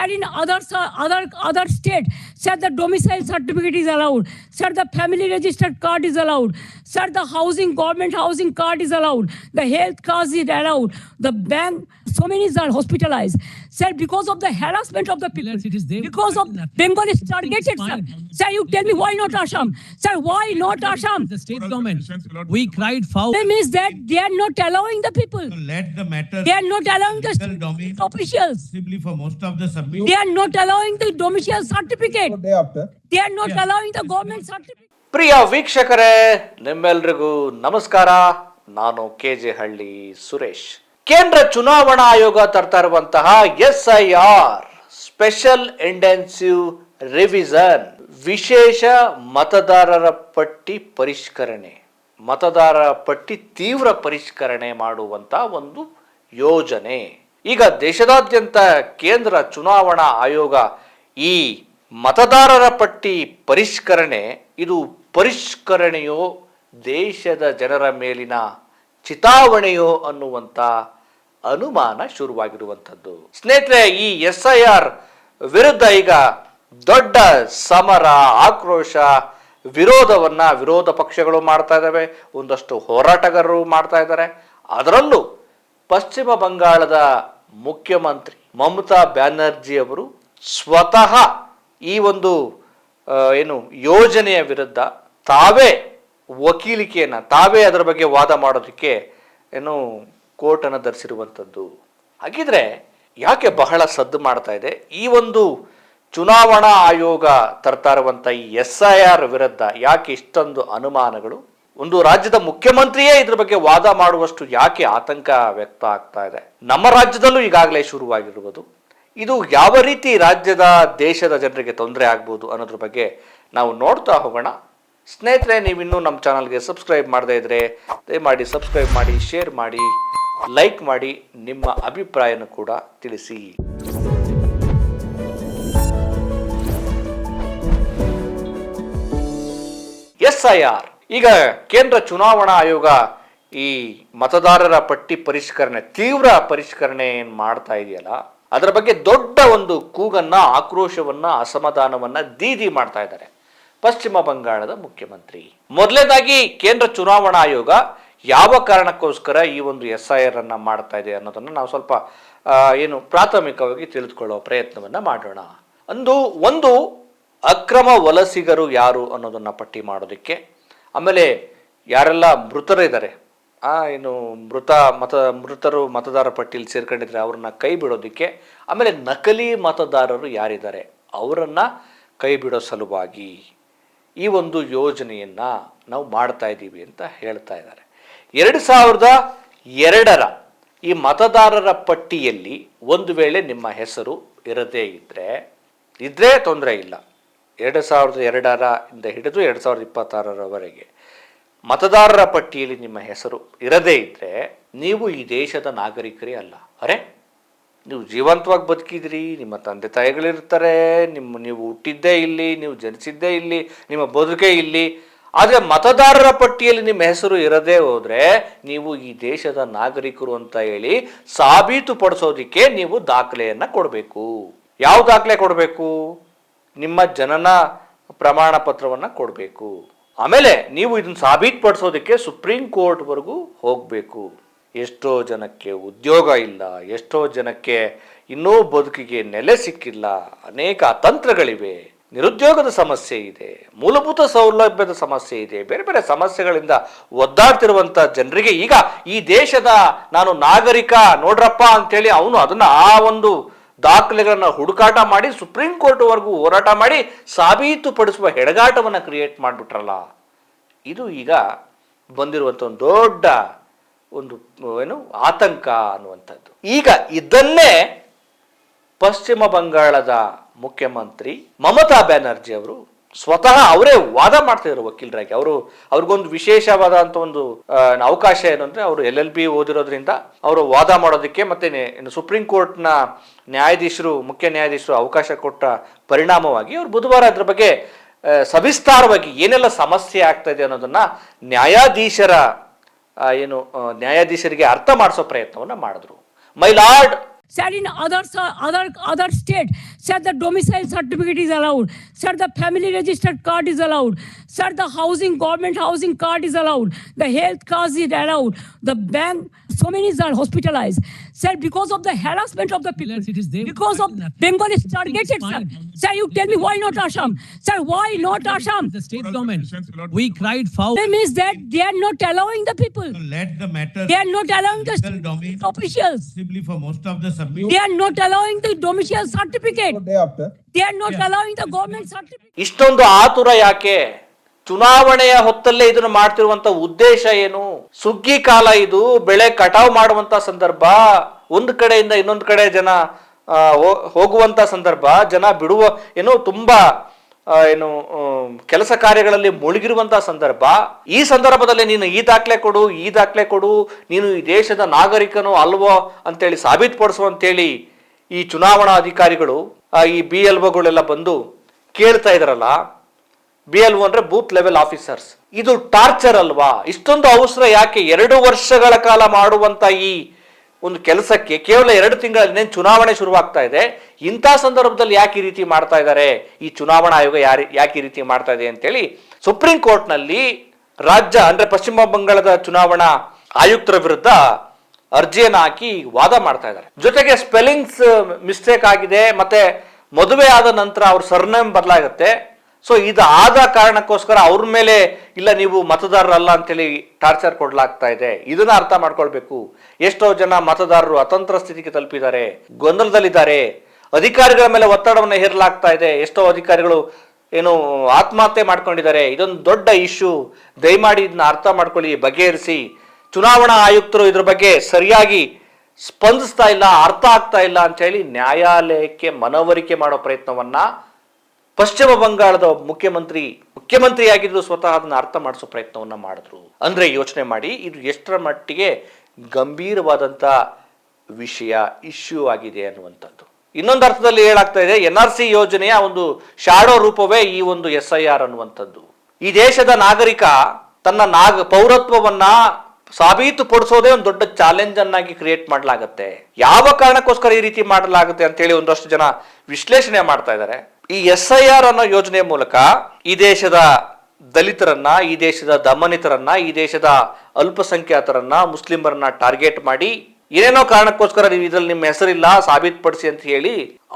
in other state, sir, the domicile certificate is allowed. Sir, the family registered card is allowed. Sir, the government housing card is allowed. The health card is allowed. The bank, so many are hospitalized. Sir, because of the harassment of the people, because of Bengal is targeted, sir. Sir, you tell me why not Assam? Sir, why not Assam? The state government, we cried foul. That means that they are not allowing the people. Let the matter. They are not allowing the legal domain officials. possibly for most of the submission. They are not allowing the domicile certificate. Day after. They are not allowing the government certificate. ಪ್ರಿಯ ವೀಕ್ಷಕರೇ, ನಿಮ್ಮೆಲ್ರಿಗೂ ನಮಸ್ಕಾರ. ನಾನು K J ಹಳ್ಳಿ ಸುರೇಶ್. ಕೇಂದ್ರ ಚುನಾವಣಾ ಆಯೋಗ ತರ್ತಾ ಇರುವಂತಹ SIR ಸ್ಪೆಷಲ್ ಇಂಟೆನ್ಸಿವ್ ರಿವಿಷನ್, ವಿಶೇಷ ಮತದಾರರ ಪಟ್ಟಿ ಪರಿಷ್ಕರಣೆ, ಮತದಾರರ ಪಟ್ಟಿ ತೀವ್ರ ಪರಿಷ್ಕರಣೆ ಮಾಡುವಂತ ಒಂದು ಯೋಜನೆ. ಈಗ ದೇಶದಾದ್ಯಂತ ಕೇಂದ್ರ ಚುನಾವಣಾ ಆಯೋಗ ಈ ಮತದಾರರ ಪಟ್ಟಿ ಪರಿಷ್ಕರಣೆ, ಇದು ಪರಿಷ್ಕರಣೆಯೋ ದೇಶದ ಜನರ ಮೇಲಿನ ಚಿತಾವಣೆಯೋ ಅನ್ನುವಂಥ ಅನುಮಾನ ಶುರುವಾಗಿರುವಂಥದ್ದು. ಸ್ನೇಹಿತರೆ, ಈ SIR ವಿರುದ್ಧ ಈಗ ದೊಡ್ಡ ಸಮರ, ಆಕ್ರೋಶ, ವಿರೋಧ ಪಕ್ಷಗಳು ಮಾಡ್ತಾ ಇದ್ದಾವೆ, ಒಂದಷ್ಟು ಹೋರಾಟಗಾರರು ಮಾಡ್ತಾ ಇದ್ದಾರೆ. ಅದರಲ್ಲೂ ಪಶ್ಚಿಮ ಬಂಗಾಳದ ಮುಖ್ಯಮಂತ್ರಿ ಮಮತಾ ಬ್ಯಾನರ್ಜಿ ಅವರು ಸ್ವತಃ ಈ ಒಂದು ಯೋಜನೆಯ ವಿರುದ್ಧ ತಾವೇ ತಾವೇ ಅದರ ಬಗ್ಗೆ ವಾದ ಮಾಡೋದಕ್ಕೆ ಕೋರ್ಟನ್ನು ಧರಿಸಿರುವಂಥದ್ದು. ಹಾಗಿದ್ರೆ ಯಾಕೆ ಬಹಳ ಸದ್ದು ಮಾಡ್ತಾ ಇದೆ ಈ ಒಂದು ಚುನಾವಣಾ ಆಯೋಗ ತರ್ತಾ ಇರುವಂಥ ಈ SIR ವಿರುದ್ಧ? ಯಾಕೆ ಇಷ್ಟೊಂದು ಅನುಮಾನಗಳು? ಒಂದು ರಾಜ್ಯದ ಮುಖ್ಯಮಂತ್ರಿಯೇ ಇದ್ರ ಬಗ್ಗೆ ವಾದ ಮಾಡುವಷ್ಟು ಯಾಕೆ ಆತಂಕ ವ್ಯಕ್ತ ಆಗ್ತಾ ಇದೆ? ನಮ್ಮ ರಾಜ್ಯದಲ್ಲೂ ಈಗಾಗಲೇ ಶುರುವಾಗಿರುವುದು. ಇದು ಯಾವ ರೀತಿ ರಾಜ್ಯದ ದೇಶದ ಜನರಿಗೆ ತೊಂದರೆ ಆಗ್ಬೋದು ಅನ್ನೋದ್ರ ಬಗ್ಗೆ ನಾವು ನೋಡ್ತಾ ಹೋಗೋಣ. ಸ್ನೇಹಿತರೆ, ನೀವಿನ್ನೂ ನಮ್ಮ ಚಾನಲ್ಗೆ ಸಬ್ಸ್ಕ್ರೈಬ್ ಮಾಡದೇ ಇದ್ರೆ ದಯಮಾಡಿ ಸಬ್ಸ್ಕ್ರೈಬ್ ಮಾಡಿ, ಶೇರ್ ಮಾಡಿ, ಲೈಕ್ ಮಾಡಿ, ನಿಮ್ಮ ಅಭಿಪ್ರಾಯನ ಕೂಡ ತಿಳಿಸಿ. SIR ಈಗ ಕೇಂದ್ರ ಚುನಾವಣಾ ಆಯೋಗ ಈ ಮತದಾರರ ಪಟ್ಟಿ ಪರಿಷ್ಕರಣೆ, ತೀವ್ರ ಪರಿಷ್ಕರಣೆ ಏನು ಮಾಡ್ತಾ ಇದೆಯಲ್ಲ, ಅದರ ಬಗ್ಗೆ ದೊಡ್ಡ ಒಂದು ಕೂಗನ್ನ, ಆಕ್ರೋಶವನ್ನ, ಅಸಮಾಧಾನವನ್ನ ದೀದಿ ಮಾಡ್ತಾ ಇದ್ದಾರೆ ಪಶ್ಚಿಮ ಬಂಗಾಳದ ಮುಖ್ಯಮಂತ್ರಿ. ಮೊದಲನೇದಾಗಿ ಕೇಂದ್ರ ಚುನಾವಣಾ ಆಯೋಗ ಯಾವ ಕಾರಣಕ್ಕೋಸ್ಕರ ಈ ಒಂದು SIR ಅನ್ನ ಮಾಡ್ತಾ ಇದೆ ಅನ್ನೋದನ್ನ ನಾವು ಸ್ವಲ್ಪ ಪ್ರಾಥಮಿಕವಾಗಿ ತಿಳಿದುಕೊಳ್ಳೋ ಪ್ರಯತ್ನವನ್ನ ಮಾಡೋಣ. ಒಂದು ಅಕ್ರಮ ವಲಸಿಗರು ಯಾರು ಅನ್ನೋದನ್ನ ಪಟ್ಟಿ ಮಾಡೋದಕ್ಕೆ, ಆಮೇಲೆ ಯಾರೆಲ್ಲ ಮೃತರಿದ್ದಾರೆ, ಮೃತರು ಮತದಾರ ಪಟ್ಟಿಯಲ್ಲಿ ಸೇರ್ಕೊಂಡಿದ್ರೆ ಅವ್ರನ್ನ ಕೈ ಬಿಡೋದಕ್ಕೆ, ಆಮೇಲೆ ನಕಲಿ ಮತದಾರರು ಯಾರಿದ್ದಾರೆ ಅವರನ್ನ ಕೈ ಬಿಡೋ ಸಲುವಾಗಿ ಈ ಒಂದು ಯೋಜನೆಯನ್ನ ನಾವು ಮಾಡ್ತಾ ಇದ್ದೀವಿ ಅಂತ ಹೇಳ್ತಾ ಇದ್ದಾರೆ. 2002ರ ಈ ಮತದಾರರ ಪಟ್ಟಿಯಲ್ಲಿ ಒಂದು ವೇಳೆ ನಿಮ್ಮ ಹೆಸರು ಇರದೇ ಇದ್ರೆ ತೊಂದರೆ ಇಲ್ಲ. 2002ರಿಂದ ಹಿಡಿದು 2026ರವರೆಗೆ ಮತದಾರರ ಪಟ್ಟಿಯಲ್ಲಿ ನಿಮ್ಮ ಹೆಸರು ಇರದೇ ಇದ್ರೆ ನೀವು ಈ ದೇಶದ ನಾಗರಿಕರೇ ಅಲ್ಲ. ನೀವು ಜೀವಂತವಾಗಿ ಬದುಕಿದ್ರಿ, ನಿಮ್ಮ ತಂದೆ ತಾಯಿಗಳಿರ್ತಾರೆ, ನೀವು ಹುಟ್ಟಿದ್ದೇ ಇಲ್ಲಿ, ನೀವು ಜನಿಸಿದ್ದೇ ಇಲ್ಲಿ, ನಿಮ್ಮ ಬದುಕೇ ಇಲ್ಲಿ. ಆದರೆ ಮತದಾರರ ಪಟ್ಟಿಯಲ್ಲಿ ನಿಮ್ಮ ಹೆಸರು ಇರದೇ ಹೋದ್ರೆ ನೀವು ಈ ದೇಶದ ನಾಗರಿಕರು ಅಂತ ಹೇಳಿ ಸಾಬೀತುಪಡಿಸೋದಿಕ್ಕೆ ನೀವು ದಾಖಲೆಯನ್ನ ಕೊಡಬೇಕು. ಯಾವ ದಾಖಲೆ ಕೊಡಬೇಕು? ನಿಮ್ಮ ಜನನ ಪ್ರಮಾಣ ಪತ್ರವನ್ನ ಕೊಡಬೇಕು. ಆಮೇಲೆ ನೀವು ಇದನ್ನ ಸಾಬೀತುಪಡಿಸೋದಕ್ಕೆ ಸುಪ್ರೀಂ ಕೋರ್ಟ್ವರೆಗೂ ಹೋಗಬೇಕು. ಎಷ್ಟೋ ಜನಕ್ಕೆ ಉದ್ಯೋಗ ಇಲ್ಲ, ಎಷ್ಟೋ ಜನಕ್ಕೆ ಇನ್ನೂ ಬದುಕಿಗೆ ನೆಲೆ ಸಿಕ್ಕಿಲ್ಲ, ಅನೇಕ ಅತಂತ್ರಗಳಿವೆ, ನಿರುದ್ಯೋಗದ ಸಮಸ್ಯೆ ಇದೆ, ಮೂಲಭೂತ ಸೌಲಭ್ಯದ ಸಮಸ್ಯೆ ಇದೆ, ಬೇರೆ ಬೇರೆ ಸಮಸ್ಯೆಗಳಿಂದ ಒದ್ದಾಡ್ತಿರುವಂಥ ಜನರಿಗೆ ಈಗ ಈ ದೇಶದ ನಾನು ನಾಗರಿಕ ನೋಡ್ರಪ್ಪ ಅಂತೇಳಿ ಅವನು ಅದನ್ನ ಆ ಒಂದು ದಾಖಲೆಗಳನ್ನ ಹುಡುಕಾಟ ಮಾಡಿ ಸುಪ್ರೀಂ ಕೋರ್ಟ್ವರೆಗೂ ಹೋರಾಟ ಮಾಡಿ ಸಾಬೀತುಪಡಿಸುವ ಹೆಡಗಾಟವನ್ನು ಕ್ರಿಯೇಟ್ ಮಾಡಿಬಿಟ್ರಲ್ಲ, ಇದು ಈಗ ಬಂದಿರುವಂಥ ಒಂದು ದೊಡ್ಡ ಆತಂಕ ಅನ್ನುವಂಥದ್ದು. ಈಗ ಇದನ್ನೇ ಪಶ್ಚಿಮ ಬಂಗಾಳದ ಮುಖ್ಯಮಂತ್ರಿ ಮಮತಾ ಬ್ಯಾನರ್ಜಿ ಅವರು ಸ್ವತಃ ಅವರೇ ವಾದ ಮಾಡ್ತಾ ಇರೋ ವಕೀಲರಾಗಿ. ಅವ್ರಿಗೊಂದು ವಿಶೇಷವಾದ ಅಂತ ಒಂದು ಅವಕಾಶ ಏನು ಅಂದ್ರೆ, ಅವರು LLB ಓದಿರೋದ್ರಿಂದ ಅವರು ವಾದ ಮಾಡೋದಕ್ಕೆ ಮತ್ತೆ ಸುಪ್ರೀಂ ಕೋರ್ಟ್ನ ಮುಖ್ಯ ನ್ಯಾಯಾಧೀಶರು ಅವಕಾಶ ಕೊಟ್ಟ ಪರಿಣಾಮವಾಗಿ ಅವರು ಬುಧವಾರ ಅದ್ರ ಬಗ್ಗೆ ಸವಿಸ್ತಾರವಾಗಿ ಏನೆಲ್ಲ ಸಮಸ್ಯೆ ಆಗ್ತಾ ಇದೆ ಅನ್ನೋದನ್ನ ನ್ಯಾಯಾಧೀಶರಿಗೆ ಅರ್ಥ ಮಾಡಿಸೋ ಪ್ರಯತ್ನವನ್ನ ಮಾಡಿದ್ರು. My lord, Sir, in other state, sir, the domicile certificate is allowed. Sir, the family registered card is allowed. Sir, the government housing card is allowed. The health card is allowed. The bank, so many are hospitalized. Sir, because of the harassment of the people, It is there. because of Bengal is targeted, sir. Sir, you tell me why not Assam? Sir, why not Assam? The state government, we cried foul. The problem is that they are not allowing the people. So let the matter. They are not allowing the legal domain officials. Possibly for most of the submission. They are not allowing the domicile certificate. day after. They are not allowing the government certificate. ಇಷ್ಟೊಂದು ಆತುರ ಯಾಕೆ? ಚುನಾವಣೆಯ ಹೊತ್ತಲ್ಲೇ ಇದನ್ನು ಮಾಡ್ತಿರುವಂತ ಉದ್ದೇಶ ಏನು? ಸುಗ್ಗಿ ಕಾಲ ಇದು, ಬೆಳೆ ಕಟಾವು ಮಾಡುವಂತ ಸಂದರ್ಭ, ಒಂದು ಕಡೆಯಿಂದ ಇನ್ನೊಂದು ಕಡೆ ಜನ ಹೋಗುವಂತ ಸಂದರ್ಭ, ಜನ ಬಿಡುವ ಏನು ತುಂಬಾ ಕೆಲಸ ಕಾರ್ಯಗಳಲ್ಲಿ ಮುಳುಗಿರುವಂತಹ ಸಂದರ್ಭ. ಈ ಸಂದರ್ಭದಲ್ಲಿ ನೀನು ಈ ದಾಖಲೆ ಕೊಡು, ನೀನು ಈ ದೇಶದ ನಾಗರಿಕನೋ ಅಲ್ವೋ ಅಂತೇಳಿ ಸಾಬೀತುಪಡಿಸುವಂತೇಳಿ ಈ ಚುನಾವಣಾ ಅಧಿಕಾರಿಗಳು ಈ BLOಗಳೆಲ್ಲ ಬಂದು ಕೇಳ್ತಾ ಇದಾರಲ್ಲ. BLO ಅಂದ್ರೆ ಬೂತ್ ಲೆವೆಲ್ ಆಫೀಸರ್ಸ್. ಇದು ಟಾರ್ಚರ್ ಅಲ್ವಾ? ಇಷ್ಟೊಂದು ಅವಸರ ಯಾಕೆ? 2 ವರ್ಷಗಳ ಕಾಲ ಮಾಡುವಂತ ಈ ಒಂದು ಕೆಲಸಕ್ಕೆ ಕೇವಲ 2 ತಿಂಗಳ ಚುನಾವಣೆ ಶುರುವಾಗ್ತಾ ಇದೆ. ಇಂಥ ಸಂದರ್ಭದಲ್ಲಿ ಯಾಕೆ ಈ ರೀತಿ ಮಾಡ್ತಾ ಇದ್ದಾರೆ? ಈ ಚುನಾವಣಾ ಆಯೋಗ ಯಾಕೆ ಈ ರೀತಿ ಮಾಡ್ತಾ ಇದೆ ಅಂತೇಳಿ ಸುಪ್ರೀಂ ಕೋರ್ಟ್ನಲ್ಲಿ ರಾಜ್ಯ ಅಂದ್ರೆ ಪಶ್ಚಿಮ ಬಂಗಾಳದ ಚುನಾವಣಾ ಆಯುಕ್ತರ ವಿರುದ್ಧ ಅರ್ಜಿಯನ್ನು ಹಾಕಿ ವಾದ ಮಾಡ್ತಾ ಇದ್ದಾರೆ. ಜೊತೆಗೆ ಸ್ಪೆಲ್ಲಿಂಗ್ಸ್ ಮಿಸ್ಟೇಕ್ ಆಗಿದೆ, ಮತ್ತೆ ಮದುವೆ ಆದ ನಂತರ ಅವ್ರ ಸರ್ನೇಮ್ ಬದಲಾಗುತ್ತೆ. ಸೊ ಇದಾದ ಕಾರಣಕ್ಕೋಸ್ಕರ ಅವ್ರ ಮೇಲೆ ಇಲ್ಲ ನೀವು ಮತದಾರರಲ್ಲ ಅಂತೇಳಿ ಟಾರ್ಚರ್ ಕೊಡ್ಲಾಗ್ತಾ ಇದೆ. ಇದನ್ನ ಅರ್ಥ ಮಾಡ್ಕೊಳ್ಬೇಕು. ಎಷ್ಟೋ ಜನ ಮತದಾರರು ಅತಂತ್ರ ಸ್ಥಿತಿಗೆ ತಲುಪಿದ್ದಾರೆ, ಗೊಂದಲದಲ್ಲಿದ್ದಾರೆ, ಅಧಿಕಾರಿಗಳ ಮೇಲೆ ಒತ್ತಡವನ್ನು ಹೇರಲಾಗ್ತಾ ಇದೆ. ಎಷ್ಟೋ ಅಧಿಕಾರಿಗಳು ಆತ್ಮಹತ್ಯೆ ಮಾಡ್ಕೊಂಡಿದ್ದಾರೆ. ಇದೊಂದು ದೊಡ್ಡ ಇಶ್ಯೂ. ದಯಮಾಡಿ ಇದನ್ನ ಅರ್ಥ ಮಾಡ್ಕೊಳ್ಳಿ, ಬಗೆಹರಿಸಿ. ಚುನಾವಣಾ ಆಯುಕ್ತರು ಇದ್ರ ಬಗ್ಗೆ ಸರಿಯಾಗಿ ಸ್ಪಂದಿಸ್ತಾ ಇಲ್ಲ, ಅರ್ಥ ಆಗ್ತಾ ಇಲ್ಲ ಅಂತ ಹೇಳಿ ನ್ಯಾಯಾಲಯಕ್ಕೆ ಮನವರಿಕೆ ಮಾಡೋ ಪ್ರಯತ್ನವನ್ನ ಪಶ್ಚಿಮ ಬಂಗಾಳದ ಮುಖ್ಯಮಂತ್ರಿಯಾಗಿದ್ರು ಸ್ವತಃ ಅದನ್ನ ಅರ್ಥ ಮಾಡಿಸೋ ಪ್ರಯತ್ನವನ್ನ ಮಾಡಿದ್ರು. ಅಂದ್ರೆ ಯೋಚನೆ ಮಾಡಿ, ಇದು ಎಷ್ಟರ ಮಟ್ಟಿಗೆ ಗಂಭೀರವಾದಂತ ವಿಷಯ, ಇಶ್ಯೂ ಆಗಿದೆ ಅನ್ನುವಂಥದ್ದು. ಇನ್ನೊಂದು ಅರ್ಥದಲ್ಲಿ ಹೇಳಾಗ್ತಾ ಇದೆ, NRC ಯೋಜನೆಯ ಒಂದು ಶಾಡೋ ರೂಪವೇ ಈ ಒಂದು SIR ಅನ್ನುವಂಥದ್ದು. ಈ ದೇಶದ ನಾಗರಿಕ ತನ್ನ ಪೌರತ್ವವನ್ನ ಸಾಬೀತುಪಡಿಸೋದೇ ಒಂದು ದೊಡ್ಡ ಚಾಲೆಂಜ್ ಅನ್ನಾಗಿ ಕ್ರಿಯೇಟ್ ಮಾಡಲಾಗುತ್ತೆ. ಯಾವ ಕಾರಣಕ್ಕೋಸ್ಕರ ಈ ರೀತಿ ಮಾಡಲಾಗುತ್ತೆ ಅಂತ ಹೇಳಿ ಒಂದಷ್ಟು ಜನ ವಿಶ್ಲೇಷಣೆ ಮಾಡ್ತಾ ಇದ್ದಾರೆ. ಈ SIR ಅನ್ನೋ ಯೋಜನೆಯ ಮೂಲಕ ಈ ದೇಶದ ದಲಿತರನ್ನ, ಈ ದೇಶದ ದಮನಿತರನ್ನ, ಈ ದೇಶದ ಅಲ್ಪಸಂಖ್ಯಾತರನ್ನ, ಮುಸ್ಲಿಮರನ್ನ ಟಾರ್ಗೆಟ್ ಮಾಡಿ ಏನೇನೋ ಕಾರಣಕ್ಕೋಸ್ಕರ ನೀವು ಇದ್ರಲ್ಲಿ ನಿಮ್ಮ ಹೆಸರಿಲ್ಲ ಸಾಬೀತುಪಡಿಸಿ ಅಂತ ಹೇಳಿ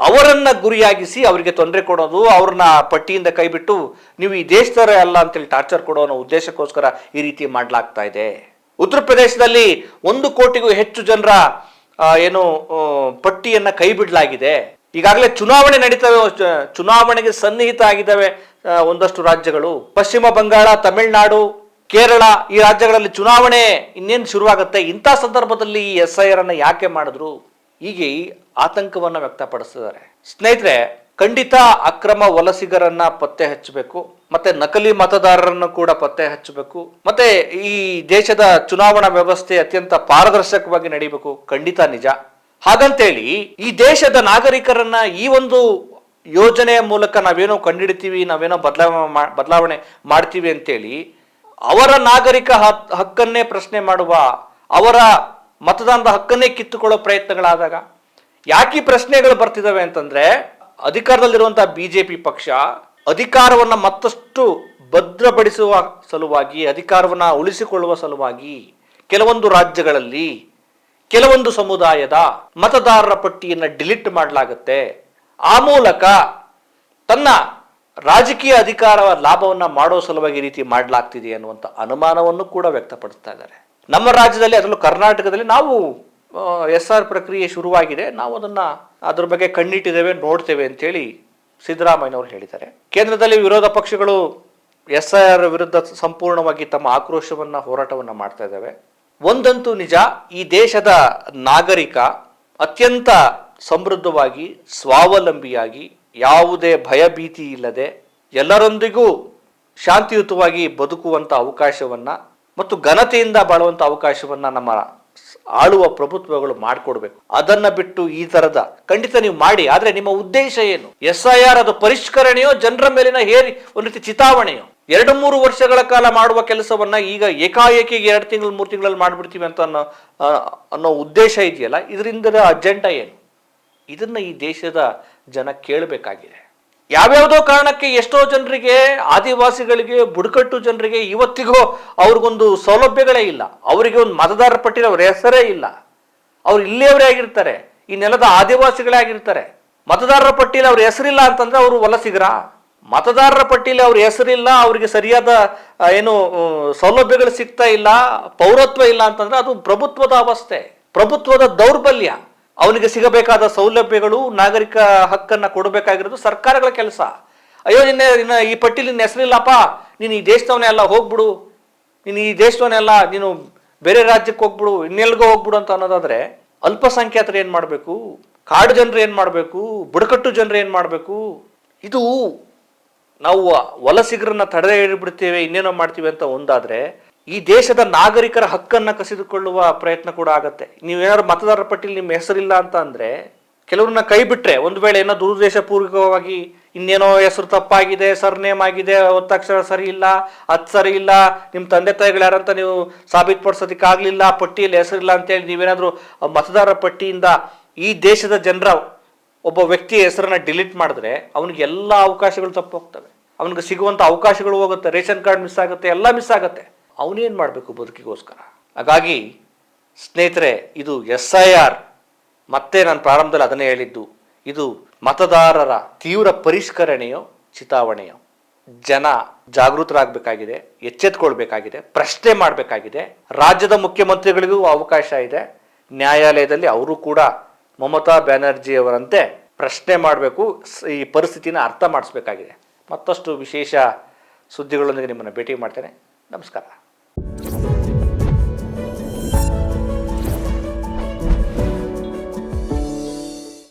ಅವರನ್ನ ಗುರಿಯಾಗಿಸಿ ಅವರಿಗೆ ತೊಂದರೆ ಕೊಡೋದು, ಅವ್ರನ್ನ ಪಟ್ಟಿಯಿಂದ ಕೈಬಿಟ್ಟು ನೀವು ಈ ದೇಶದವರೇ ಅಲ್ಲ ಅಂತೇಳಿ ಟಾರ್ಚರ್ ಕೊಡೋ ಅನ್ನೋ ಉದ್ದೇಶಕ್ಕೋಸ್ಕರ ಈ ರೀತಿ ಮಾಡಲಾಗ್ತಾ ಇದೆ. ಉತ್ತರ ಪ್ರದೇಶದಲ್ಲಿ 1 ಕೋಟಿಗೂ ಹೆಚ್ಚು ಜನರ ಪಟ್ಟಿಯನ್ನ ಕೈ ಬಿಡಲಾಗಿದೆ. ಈಗಾಗಲೇ ಚುನಾವಣೆ ನಡೀತವೆ, ಚುನಾವಣೆಗೆ ಸನ್ನಿಹಿತ ಆಗಿದ್ದಾವೆ ಒಂದಷ್ಟು ರಾಜ್ಯಗಳು. ಪಶ್ಚಿಮ ಬಂಗಾಳ, ತಮಿಳುನಾಡು, ಕೇರಳ ಈ ರಾಜ್ಯಗಳಲ್ಲಿ ಚುನಾವಣೆ ಇನ್ನೇನು ಶುರುವಾಗುತ್ತೆ. ಇಂಥ ಸಂದರ್ಭದಲ್ಲಿ ಈ SIR ಅನ್ನ ಯಾಕೆ ಮಾಡಿದ್ರು? ಹೀಗೆ ಆತಂಕವನ್ನ ವ್ಯಕ್ತಪಡಿಸಿದ್ದಾರೆ. ಸ್ನೇಹಿತರೆ, ಖಂಡಿತ ಅಕ್ರಮ ವಲಸಿಗರನ್ನ ಪತ್ತೆ ಹಚ್ಚಬೇಕು, ಮತ್ತೆ ನಕಲಿ ಮತದಾರರನ್ನು ಕೂಡ ಪತ್ತೆ ಹಚ್ಚಬೇಕು, ಮತ್ತೆ ಈ ದೇಶದ ಚುನಾವಣಾ ವ್ಯವಸ್ಥೆ ಅತ್ಯಂತ ಪಾರದರ್ಶಕವಾಗಿ ನಡೀಬೇಕು. ಖಂಡಿತ ನಿಜ. ಹಾಗಂತೇಳಿ ಈ ದೇಶದ ನಾಗರಿಕರನ್ನ ಈ ಒಂದು ಯೋಜನೆಯ ಮೂಲಕ ನಾವೇನೋ ಕಂಡುಹಿಡಿತೀವಿ, ನಾವೇನೋ ಬದಲಾವಣೆ ಮಾಡ್ತೀವಿ ಅಂತೇಳಿ ಅವರ ನಾಗರಿಕ ಹಕ್ಕನ್ನೇ ಪ್ರಶ್ನೆ ಮಾಡುವ, ಅವರ ಮತದಾನದ ಹಕ್ಕನ್ನೇ ಕಿತ್ತುಕೊಳ್ಳೋ ಪ್ರಯತ್ನಗಳಾದಾಗ ಯಾಕೆ ಈ ಪ್ರಶ್ನೆಗಳು ಬರ್ತಿದಾವೆ ಅಂತಂದ್ರೆ, ಅಧಿಕಾರದಲ್ಲಿರುವಂತಹ BJP ಪಕ್ಷ ಅಧಿಕಾರವನ್ನ ಮತ್ತಷ್ಟು ಭದ್ರಪಡಿಸುವ ಸಲುವಾಗಿ, ಅಧಿಕಾರವನ್ನ ಉಳಿಸಿಕೊಳ್ಳುವ ಸಲುವಾಗಿ ಕೆಲವೊಂದು ರಾಜ್ಯಗಳಲ್ಲಿ ಕೆಲವೊಂದು ಸಮುದಾಯದ ಮತದಾರರ ಪಟ್ಟಿಯನ್ನ ಡಿಲೀಟ್ ಮಾಡಲಾಗುತ್ತೆ. ಆ ಮೂಲಕ ತನ್ನ ರಾಜಕೀಯ ಅಧಿಕಾರ ಲಾಭವನ್ನ ಮಾಡೋ ಸಲುವಾಗಿ ಈ ರೀತಿ ಮಾಡಲಾಗ್ತಿದೆ ಅನ್ನುವಂಥ ಅನುಮಾನವನ್ನು ಕೂಡ ವ್ಯಕ್ತಪಡಿಸ್ತಾ ಇದ್ದಾರೆ. ನಮ್ಮ ರಾಜ್ಯದಲ್ಲಿ, ಅದರಲ್ಲೂ ಕರ್ನಾಟಕದಲ್ಲಿ ನಾವು SR ಪ್ರಕ್ರಿಯೆ ಶುರುವಾಗಿದೆ, ನಾವು ಅದ್ರ ಬಗ್ಗೆ ಕಣ್ಣಿಟ್ಟಿದ್ದೇವೆ, ನೋಡ್ತೇವೆ ಅಂತೇಳಿ ಸಿದ್ದರಾಮಯ್ಯನವರು ಹೇಳಿದ್ದಾರೆ. ಕೇಂದ್ರದಲ್ಲಿ ವಿರೋಧ ಪಕ್ಷಗಳು SIR ವಿರುದ್ಧ ಸಂಪೂರ್ಣವಾಗಿ ತಮ್ಮ ಆಕ್ರೋಶವನ್ನ, ಹೋರಾಟವನ್ನ ಮಾಡ್ತಾ ಇದ್ದಾವೆ. ಒಂದಂತೂ ನಿಜ, ಈ ದೇಶದ ನಾಗರಿಕ ಅತ್ಯಂತ ಸಮೃದ್ಧವಾಗಿ, ಸ್ವಾವಲಂಬಿಯಾಗಿ, ಯಾವುದೇ ಭಯಭೀತಿ ಇಲ್ಲದೆ ಎಲ್ಲರೊಂದಿಗೂ ಶಾಂತಿಯುತವಾಗಿ ಬದುಕುವಂತ ಅವಕಾಶವನ್ನ ಮತ್ತು ಘನತೆಯಿಂದ ಬಾಳುವಂತ ಅವಕಾಶವನ್ನ ನಮ್ಮ ಆಳುವ ಪ್ರಭುತ್ವಗಳು ಮಾಡಿಕೊಡ್ಬೇಕು. ಅದನ್ನ ಬಿಟ್ಟು ಈ ತರದ ಖಂಡಿತ ನೀವು ಮಾಡಿ, ಆದ್ರೆ ನಿಮ್ಮ ಉದ್ದೇಶ ಏನು? SIR ಅದು ಪರಿಷ್ಕರಣೆಯೋ, ಜನರ ಮೇಲಿನ ಒಂದು ರೀತಿ ಚಿತಾವಣೆಯೋ? 2-3 ವರ್ಷಗಳ ಕಾಲ ಮಾಡುವ ಕೆಲಸವನ್ನ ಈಗ ಏಕಾಏಕಿ 2 ತಿಂಗಳು 3 ತಿಂಗಳಲ್ಲಿ ಮಾಡ್ಬಿಡ್ತೀವಿ ಅಂತ ಅನ್ನೋ ಉದ್ದೇಶ ಇದೆಯಲ್ಲ, ಇದರಿಂದ ಅಜೆಂಡಾ ಏನು? ಇದನ್ನು ಈ ದೇಶದ ಜನ ಕೇಳಬೇಕಾಗಿದೆ. ಯಾವ್ಯಾವುದೋ ಕಾರಣಕ್ಕೆ ಎಷ್ಟೋ ಜನರಿಗೆ, ಆದಿವಾಸಿಗಳಿಗೆ, ಬುಡಕಟ್ಟು ಜನರಿಗೆ ಇವತ್ತಿಗೂ ಅವ್ರಿಗೊಂದು ಸೌಲಭ್ಯಗಳೇ ಇಲ್ಲ. ಅವರಿಗೆ ಒಂದು ಮತದಾರರ ಪಟ್ಟಿಯಲ್ಲಿ ಅವ್ರ ಹೆಸರೇ ಇಲ್ಲ. ಅವ್ರು ಇಲ್ಲಿಯವರೇ ಆಗಿರ್ತಾರೆ, ಈ ನೆಲದ ಆದಿವಾಸಿಗಳೇ ಆಗಿರ್ತಾರೆ. ಮತದಾರರ ಪಟ್ಟಿಯಲ್ಲಿ ಅವ್ರ ಹೆಸರಿಲ್ಲ ಅಂತಂದ್ರೆ ಅವರು ವಲಸಿಗರ? ಮತದಾರರ ಪಟ್ಟಿಯಲ್ಲಿ ಅವ್ರ ಹೆಸರಿಲ್ಲ, ಅವರಿಗೆ ಸರಿಯಾದ ಸೌಲಭ್ಯಗಳು ಸಿಗ್ತಾ ಇಲ್ಲ, ಪೌರತ್ವ ಇಲ್ಲ ಅಂತಂದ್ರೆ ಅದು ಪ್ರಭುತ್ವದ ಅವಸ್ಥೆ, ಪ್ರಭುತ್ವದ ದೌರ್ಬಲ್ಯ. ಅವನಿಗೆ ಸಿಗಬೇಕಾದ ಸೌಲಭ್ಯಗಳು, ನಾಗರಿಕ ಹಕ್ಕನ್ನ ಕೊಡಬೇಕಾಗಿರೋದು ಸರ್ಕಾರಗಳ ಕೆಲಸ. ಅಯ್ಯೋ ನಿನ್ನ ಈ ಪಟ್ಟಿಲಿ ನಿನ್ನ ಹೆಸರಿಲ್ಲಪ್ಪ, ನೀನು ಈ ದೇಶದವನೇ ಅಲ್ಲ, ಹೋಗ್ಬಿಡು, ನೀನು ಈ ದೇಶದವನೇ ಅಲ್ಲ, ನೀನು ಬೇರೆ ರಾಜ್ಯಕ್ಕೆ ಹೋಗ್ಬಿಡು, ಇನ್ನೆಲ್ಗೋ ಹೋಗ್ಬಿಡು ಅಂತ ಅನ್ನೋದಾದ್ರೆ ಅಲ್ಪಸಂಖ್ಯಾತರು ಏನ್ ಮಾಡಬೇಕು? ಕಾಡು ಜನರು ಏನ್ ಮಾಡಬೇಕು? ಬುಡಕಟ್ಟು ಜನರು ಏನ್ ಮಾಡಬೇಕು? ಇದು ನಾವು ವಲಸಿಗರನ್ನ ತಡೆದೇ ಹಿಡಿಬಿಡ್ತೇವೆ, ಇನ್ನೇನೋ ಮಾಡ್ತೀವಿ ಅಂತ ಒಂದಾದ್ರೆ ಈ ದೇಶದ ನಾಗರಿಕರ ಹಕ್ಕನ್ನ ಕಸಿದುಕೊಳ್ಳುವ ಪ್ರಯತ್ನ ಕೂಡ ಆಗತ್ತೆ. ನೀವೇನಾದ್ರು ಮತದಾರರ ಪಟ್ಟಿಲಿ ನಿಮ್ಮ ಹೆಸರಿಲ್ಲ ಅಂತ ಅಂದ್ರೆ, ಕೆಲವ್ರನ್ನ ಕೈ ಬಿಟ್ರೆ, ಒಂದು ವೇಳೆ ಏನೋ ದುರುದ್ದೇಶಪೂರ್ವಕವಾಗಿ ಇನ್ನೇನೋ ಹೆಸರು ತಪ್ಪಾಗಿದೆ, ಸರ್ನೇಮ್ ಆಗಿದೆ, ಒತ್ತಕ್ಷರ ಸರಿ ಇಲ್ಲ, ಅದು ಸರಿ ಇಲ್ಲ, ನಿಮ್ಮ ತಂದೆ ತಾಯಿಗಳು ಯಾರಂತ ನೀವು ಸಾಬೀತುಪಡಿಸೋದಕ್ಕಾಗಲಿಲ್ಲ, ಪಟ್ಟಿಯಲ್ಲಿ ಹೆಸರಿಲ್ಲ ಅಂತೇಳಿ ನೀವೇನಾದರೂ ಮತದಾರರ ಪಟ್ಟಿಯಿಂದ ಈ ದೇಶದ ಜನರ ಒಬ್ಬ ವ್ಯಕ್ತಿಯ ಹೆಸರನ್ನ ಡಿಲೀಟ್ ಮಾಡಿದ್ರೆ ಅವನಿಗೆ ಎಲ್ಲ ಅವಕಾಶಗಳು ತಪ್ಪು ಹೋಗ್ತವೆ, ಅವನಿಗೆ ಸಿಗುವಂಥ ಅವಕಾಶಗಳು ಹೋಗುತ್ತೆ, ರೇಷನ್ ಕಾರ್ಡ್ ಮಿಸ್ ಆಗುತ್ತೆ, ಎಲ್ಲ ಮಿಸ್ ಆಗುತ್ತೆ. ಅವನೇನು ಮಾಡಬೇಕು ಬದುಕಿಗೋಸ್ಕರ? ಹಾಗಾಗಿ ಸ್ನೇಹಿತರೆ, ಇದು SIR ಮತ್ತೆ ನಾನು ಪ್ರಾರಂಭದಲ್ಲಿ ಅದನ್ನೇ ಹೇಳಿದ್ದು, ಇದು ಮತದಾರರ ತೀವ್ರ ಪರಿಷ್ಕರಣೆಯೋ ಚಿತಾವಣೆಯೋ. ಜನ ಜಾಗೃತರಾಗಬೇಕಾಗಿದೆ, ಎಚ್ಚೆತ್ಕೊಳ್ಬೇಕಾಗಿದೆ, ಪ್ರಶ್ನೆ ಮಾಡಬೇಕಾಗಿದೆ. ರಾಜ್ಯದ ಮುಖ್ಯಮಂತ್ರಿಗಳಿಗೂ ಅವಕಾಶ ಇದೆ, ನ್ಯಾಯಾಲಯದಲ್ಲಿ ಅವರು ಕೂಡ ಮಮತಾ ಬ್ಯಾನರ್ಜಿ ಅವರಂತೆ ಪ್ರಶ್ನೆ ಮಾಡಬೇಕು, ಈ ಪರಿಸ್ಥಿತಿನ ಅರ್ಥ ಮಾಡಿಸ್ಬೇಕಾಗಿದೆ. ಮತ್ತಷ್ಟು ವಿಶೇಷ ಸುದ್ದಿಗಳೊಂದಿಗೆ ನಿಮ್ಮನ್ನು ಭೇಟಿ ಮಾಡ್ತೇನೆ. ನಮಸ್ಕಾರ.